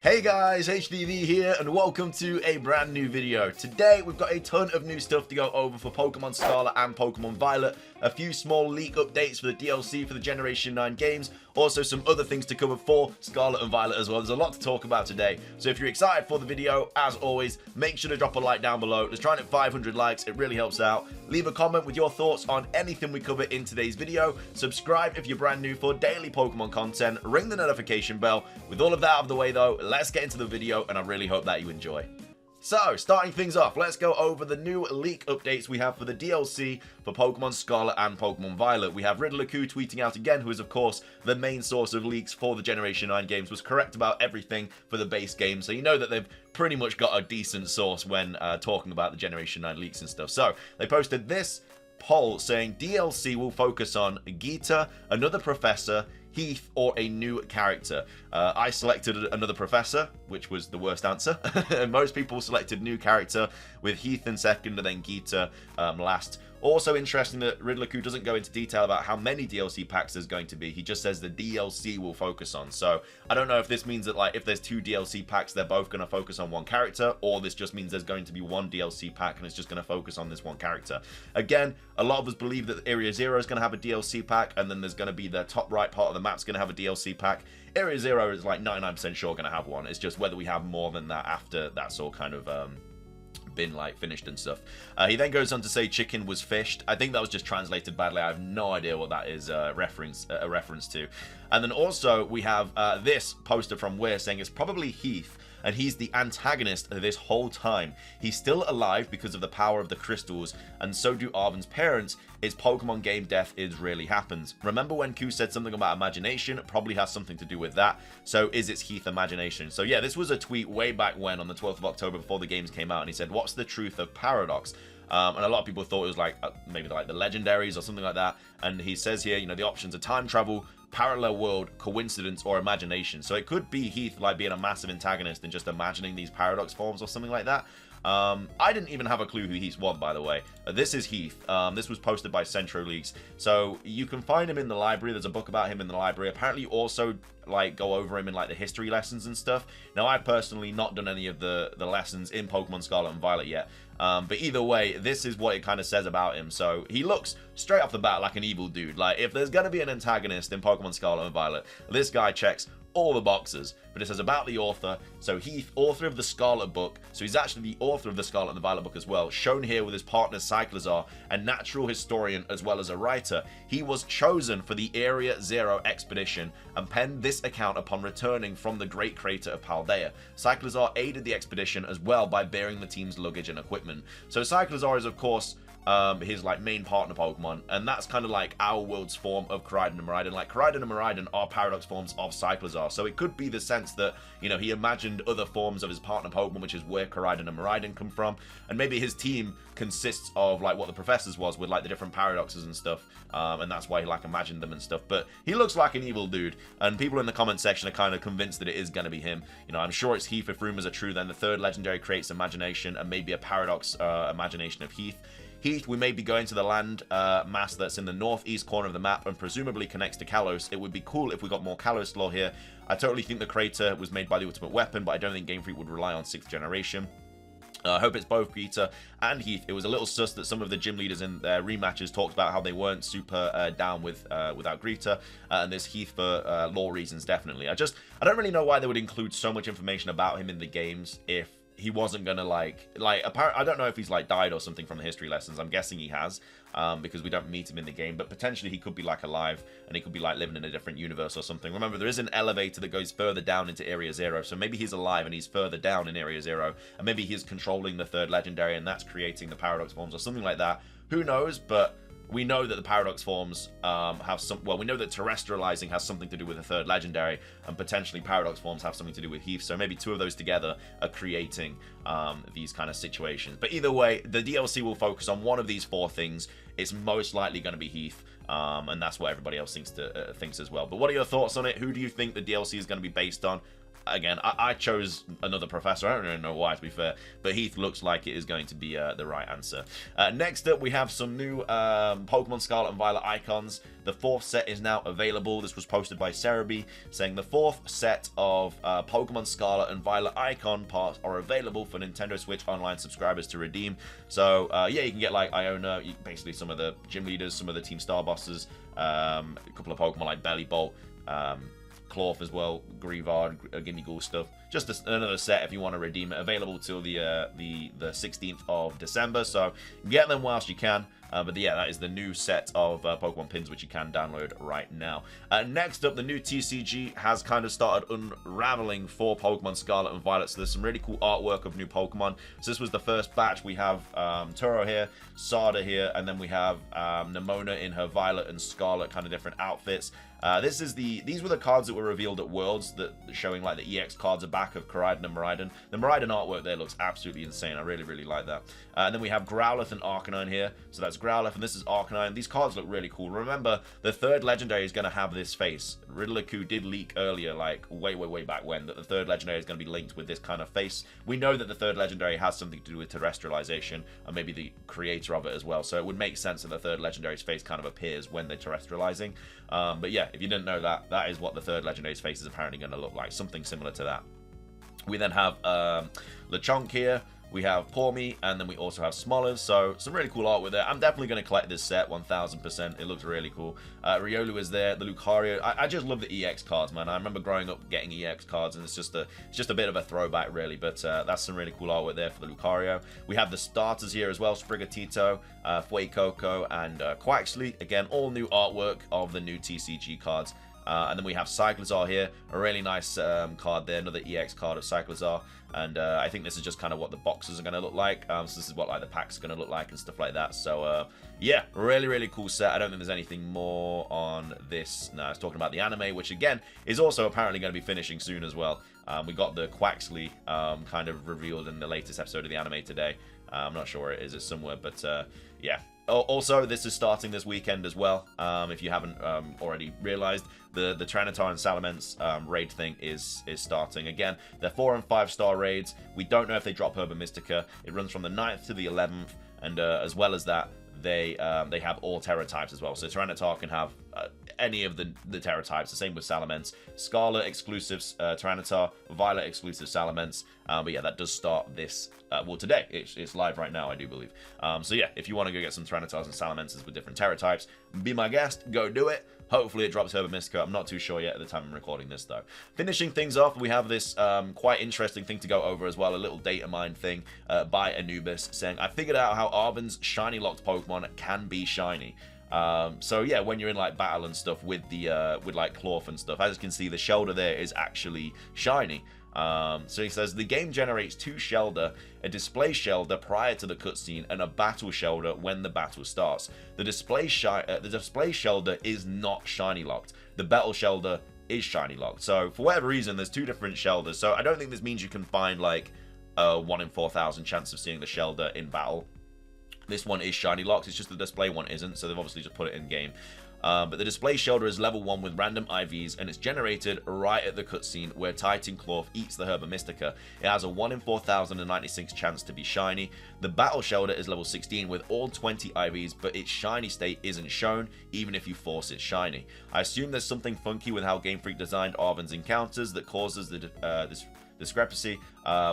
Hey guys, HDvee here and welcome to a brand new video. Today we've got a ton of new stuff to go over for Pokemon Scarlet and Pokemon Violet, a few small leak updates for the DLC for the Generation 9 games, also some other things to cover for Scarlet and Violet as well. There's a lot to talk about today, so if you're excited for the video, as always, make sure to drop a like down below. Let's try and hit 500 likes, it really helps out. Leave a comment with your thoughts on anything we cover in today's video. Subscribe if you're brand new for daily Pokemon content, ring the notification bell. With all of that out of the way though, let's get into the video and I really hope that you enjoy. So, starting things off, let's go over the new leak updates we have for the DLC for Pokemon Scarlet and Pokemon Violet. We have Riddler-Q tweeting out again, who is of course the main source of leaks for the Generation 9 games, was correct about everything for the base game, so you know that they've pretty much got a decent source when talking about the Generation 9 leaks and stuff. So, they posted this poll saying DLC will focus on Geeta, another professor, Heath, or a new character. I selected another professor, which was the worst answer. Most people selected new character, with Heath in second and then Geeta last. Also interesting that Riddler-Q doesn't go into detail about how many DLC packs there's going to be. He just says the DLC will focus on. So I don't know if this means that like if there's two DLC packs, they're both going to focus on one character, or this just means there's going to be one DLC pack and it's just going to focus on this one character. Again, a lot of us believe that Area Zero is going to have a DLC pack, and then there's going to be the top right part of the map's going to have a DLC pack. Area Zero is like 99% sure going to have one. It's just whether we have more than that after that's all kind of been like finished and stuff. He then goes on to say chicken was fished. I think that was just translated badly. I have no idea what that is a reference to. And then also we have this poster from Weir saying it's probably Heath, and he's the antagonist this whole time. He's still alive because of the power of the crystals, and so do Arven's parents. His Pokemon game death really happens. Remember when Q said something about imagination? It probably has something to do with that. So is it Heath imagination? So yeah, this was a tweet way back when on the 12th of October before the games came out, and he said, what's the truth of Paradox? And a lot of people thought it was like maybe like the legendaries or something like that. And he says here, you know, the options are time travel, parallel world, coincidence, or imagination. So it could be Heath like being a massive antagonist and just imagining these paradox forms or something like that. I didn't even have a clue who Heath was, by the way. This is Heath. This was posted by Centro Leaks. So you can find him in the library. There's a book about him in the library. Apparently you also like go over him in like the history lessons and stuff. Now I've personally not done any of the lessons in Pokemon Scarlet and Violet yet. But either way, this is what it kind of says about him. So he looks straight off the bat like an evil dude. Like if there's going to be an antagonist in Pokemon Scarlet and Violet, this guy checks all the boxes. But it says about the author. So Heath, author of the Scarlet book. So he's actually the author of the Scarlet and the Violet book as well. Shown here with his partner Cyclizar, a natural historian as well as a writer. He was chosen for the Area Zero expedition and penned this account upon returning from the Great Crater of Paldea. Cyclizar aided the expedition as well by bearing the team's luggage and equipment. So Cyclizar is of course his like main partner Pokemon, and that's kind of like our world's form of Koraidon and Miraidon. Like Koraidon and Miraidon are paradox forms of Cyclizar, so it could be the sense that, you know, he imagined other forms of his partner Pokemon, which is where Koraidon and Miraidon come from, and maybe his team consists of like what the professors was with like the different paradoxes and stuff, and that's why he like imagined them and stuff. But he looks like an evil dude, and people in the comment section are kind of convinced that it is going to be him. You know, I'm sure it's Heath if rumors are true. Then the third legendary creates imagination, and maybe a paradox imagination of Heath. Heath, we may be going to the land mass that's in the northeast corner of the map and presumably connects to Kalos. It would be cool if we got more Kalos lore here. I totally think the crater was made by the Ultimate Weapon, but I don't think Game Freak would rely on 6th generation. I hope it's both Geeta and Heath. It was a little sus that some of the gym leaders in their rematches talked about how they weren't super down with without Geeta, and there's Heath for lore reasons, definitely. I don't really know why they would include so much information about him in the games if he wasn't gonna like I don't know if he's like died or something from the history lessons. I'm guessing he has, because we don't meet him in the game, but potentially he could be like alive and he could be like living in a different universe or something. Remember, there is an elevator that goes further down into Area Zero, so maybe he's alive and he's further down in Area Zero, and maybe he's controlling the third legendary and that's creating the paradox forms or something like that. Who knows? But we know that the paradox forms have some, well, we know that terrestrializing has something to do with the third legendary, and potentially paradox forms have something to do with Heath, so maybe two of those together are creating these kind of situations. But either way, the DLC will focus on one of these four things. It's most likely going to be Heath, and that's what everybody else thinks as well. But what are your thoughts on it? Who do you think the DLC is going to be based on? again, I chose another professor. I don't really know why, to be fair, but Heath looks like it is going to be the right answer. Next up, we have some new Pokemon Scarlet and Violet icons. The 4th set is now available. This was posted by Cerebi, saying the 4th set of Pokemon Scarlet and Violet icon parts are available for Nintendo Switch Online subscribers to redeem. So, yeah, you can get, like, Iona, basically some of the gym leaders, some of the Team Star bosses, a couple of Pokemon like Bellybolt, Cloth as well, Greavard, Gimmighoul stuff. Just another set if you want to redeem it. Available till the 16th of December, so get them whilst you can. But yeah, that is the new set of Pokemon pins which you can download right now. Next up, the new TCG has kind of started unraveling for Pokemon Scarlet and Violet. So there's some really cool artwork of new Pokemon. So this was the first batch. We have Turo here, Sada here, and then we have Nemona in her Violet and Scarlet kind of different outfits. These were the cards that were revealed at Worlds, that showing like the EX cards are back of Koraidon and Miraidon. The Miraidon artwork there looks absolutely insane. I really, really like that. And then we have Growlithe and Arcanine here. So that's Growlithe and this is Arcanine. These cards look really cool. Remember, the 3rd legendary is going to have this face. Riddler-Coup did leak earlier, like way back when, that the 3rd legendary is going to be linked with this kind of face. We know that the 3rd legendary has something to do with terrestrialization, and maybe the creator of it as well. So it would make sense that the 3rd legendary's face kind of appears when they're terrestrializing. But yeah, if you didn't know that, that is what the 3rd legendary's face is apparently going to look like. Something similar to that. We then have Lechonk here. We have Pawmi, and then we also have Smoliv, so some really cool art with it. I'm definitely going to collect this set, 1000%. It looks really cool. Riolu is there, the Lucario. I just love the EX cards, man. I remember growing up getting EX cards, and it's just a bit of a throwback, really. But that's some really cool artwork there for the Lucario. We have the starters here as well, Sprigatito, Fuecoco, and Quaxly. Again, all new artwork of the new TCG cards. And then we have Cyclizar here, a really nice card there, another EX card of Cyclizar. And I think this is just kind of what the boxes are going to look like. So this is what like the packs are going to look like and stuff like that. So yeah, really cool set. I don't think there's anything more on this. No, it's talking about the anime, which again is also apparently going to be finishing soon as well. We got the Quaxly kind of revealed in the latest episode of the anime today. I'm not sure where it is. It's somewhere, but yeah. Also, this is starting this weekend as well. If you haven't already realized, the Tyranitar and Salamence raid thing is starting. Again, they're 4- and 5-star raids. We don't know if they drop Herba Mystica. It runs from the 9th to the 11th, and as well as that, they have all Terra types as well. So Tyranitar can have any of the Terra types. The same with Salamence. Scarlet exclusives Tyranitar, Violet exclusive Salamence. But yeah, that does start this. Well, today. It's live right now, I do believe. So yeah, if you want to go get some Tyranitars and Salamences with different Terra types, be my guest. Go do it. Hopefully it drops Herba Mystica. I'm not too sure yet at the time I'm recording this, though. Finishing things off, we have this quite interesting thing to go over as well. A little data mine thing by Anubis saying, I figured out how Arven's shiny locked Pokemon can be shiny. So yeah, when you're in like battle and stuff with the with like Cloth and stuff, as you can see, the Shelder there is actually shiny. So he says the game generates 2 Shelder, a display Shelder prior to the cutscene, and a battle Shelder when the battle starts. The display Shelder is not shiny locked. The battle Shelder is shiny locked. So for whatever reason, there's 2 different Shelders. So I don't think this means you can find like a 1 in 4,000 chance of seeing the Shelder in battle. This one is shiny locked, it's just the display one isn't, so they've obviously just put it in game. But the display Shelder is level 1 with random IVs, and it's generated right at the cutscene where Titan Cloth eats the Herba Mystica. It has a 1 in 4,096 chance to be shiny. The battle Shelder is level 16 with all 20 IVs, but its shiny state isn't shown, even if you force it shiny. I assume there's something funky with how Game Freak designed Arven's encounters that causes this discrepancy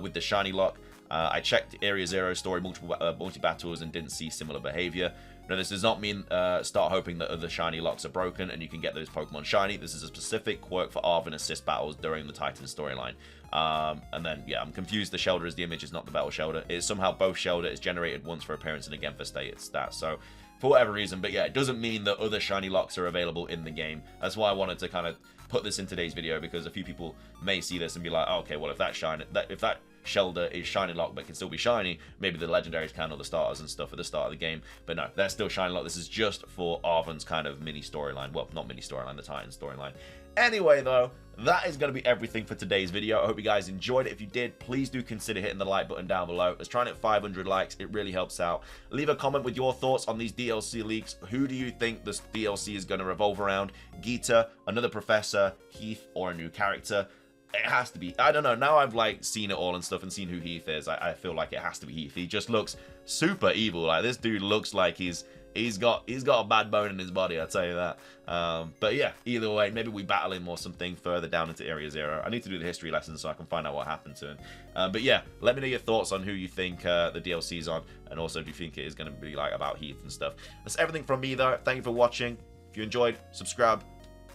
with the shiny lock. I checked Area Zero story multi-battles and didn't see similar behavior. Now, this does not mean start hoping that other shiny locks are broken and you can get those Pokemon shiny. This is a specific quirk for Arven assist battles during the Titan storyline. And then, yeah, I'm confused. The Shelder is the image, it's not the battle Shelder. It is somehow both Shelder. It's generated once for appearance and again for stated stats. So, for whatever reason, but yeah, it doesn't mean that other shiny locks are available in the game. That's why I wanted to kind of put this in today's video, because a few people may see this and be like, oh, okay, well, if that Shelder is shiny locked but can still be shiny, maybe the legendaries can, or the starters and stuff at the start of the game. But no, they're still shiny locked. This is just for Arven's kind of mini storyline. Well, not mini storyline, the Titan storyline. Anyway, though, that is going to be everything for today's video. I hope you guys enjoyed it. If you did, please do consider hitting the like button down below. Let's try and hit 500 likes. It really helps out. Leave a comment with your thoughts on these DLC leaks. Who do you think this DLC is going to revolve around? Geeta, another professor, Heath, or a new character? It has to be. I don't know. Now I've like seen it all and stuff and seen who Heath is. I feel like it has to be Heath. He just looks super evil. Like this dude looks like he's got a bad bone in his body. I'll tell you that. But yeah, either way, maybe we battle him or something further down into Area 0. I need to do the history lesson so I can find out what happened to him. But yeah, let me know your thoughts on who you think the DLC is on, and also do you think it is going to be like about Heath and stuff. That's everything from me though. Thank you for watching. If you enjoyed, subscribe.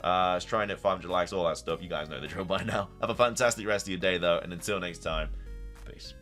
Let's try and hit 500 likes, all that stuff. You guys know the drill by now. Have a fantastic rest of your day, though, and until next time, peace.